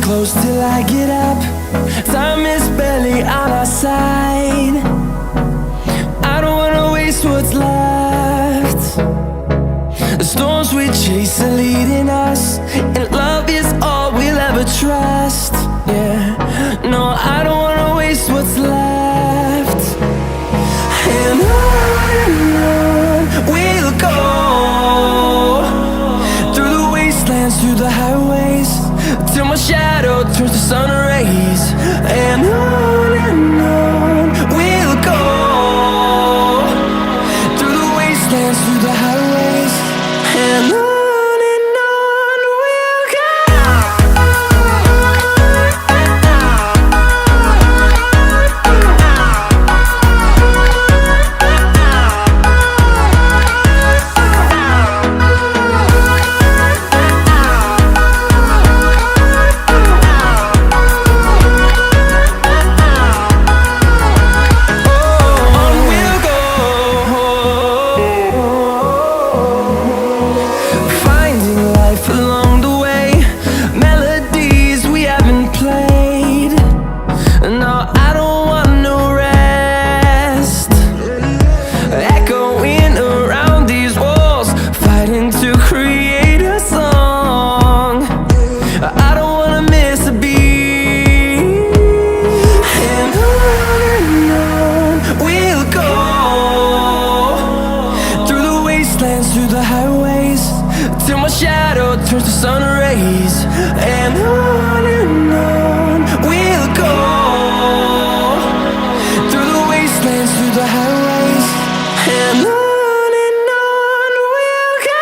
close till I get up. Time is barely on our side. I don't wanna waste what's left. The storms we chase are leading us, and love is all we'll ever trust. Yeah, no, I don't wanna waste what's left. And on we'll go, through the wastelands, through the highways, till my shadow turns to sun rays. And on we'll go, through the wastelands, through the highways, and on we'll go. Through the highways, till my shadow turns to sun rays. And on we'll go, through the wastelands, through the highways, and on we'll go.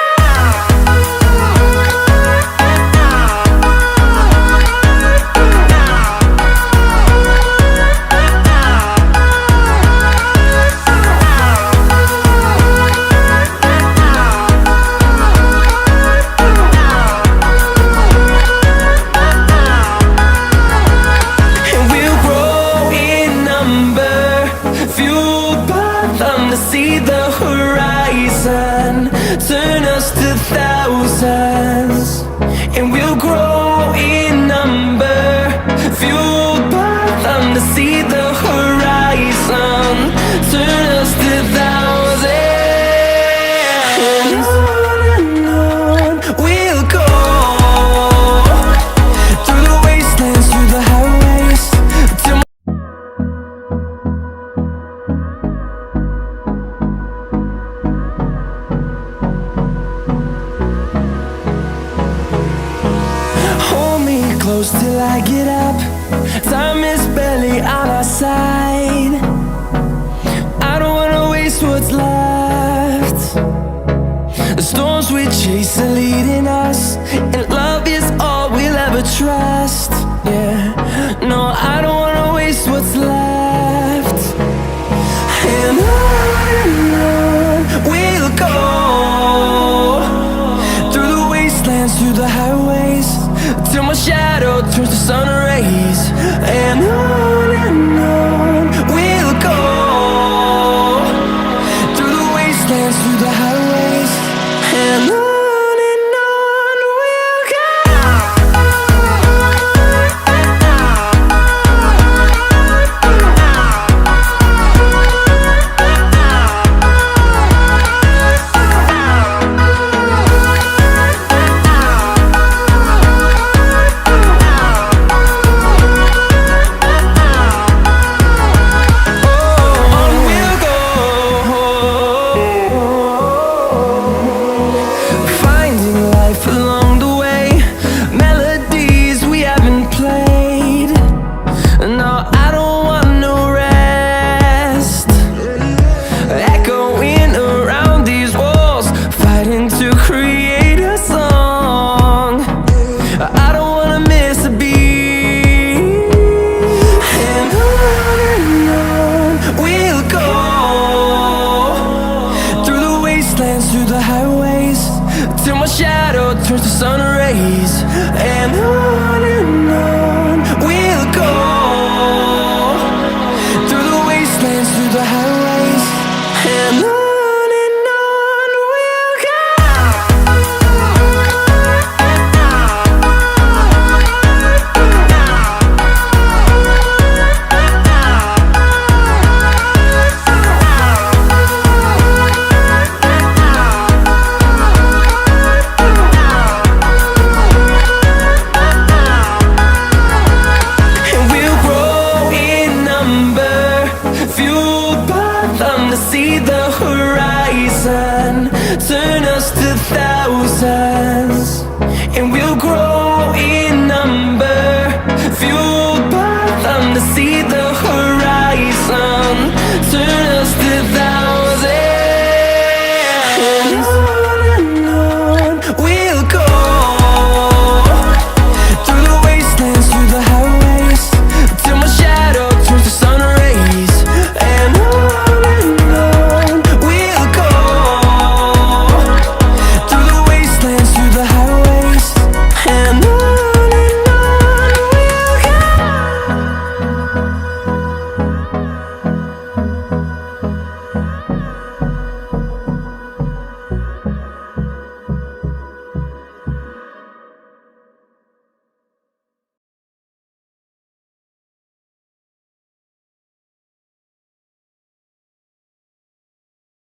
See the horizon turn us to thousands, and we'll grow in number, fueled by them to see the horizon turn us to thousands. And on we'll go, through the wastelands, through the highways, till close till I get up. Time is barely on our side. I don't wanna waste what's left. The storms we chase are leading us, and love is all we'll ever trust. Yeah, no, I don't wanna waste what's left.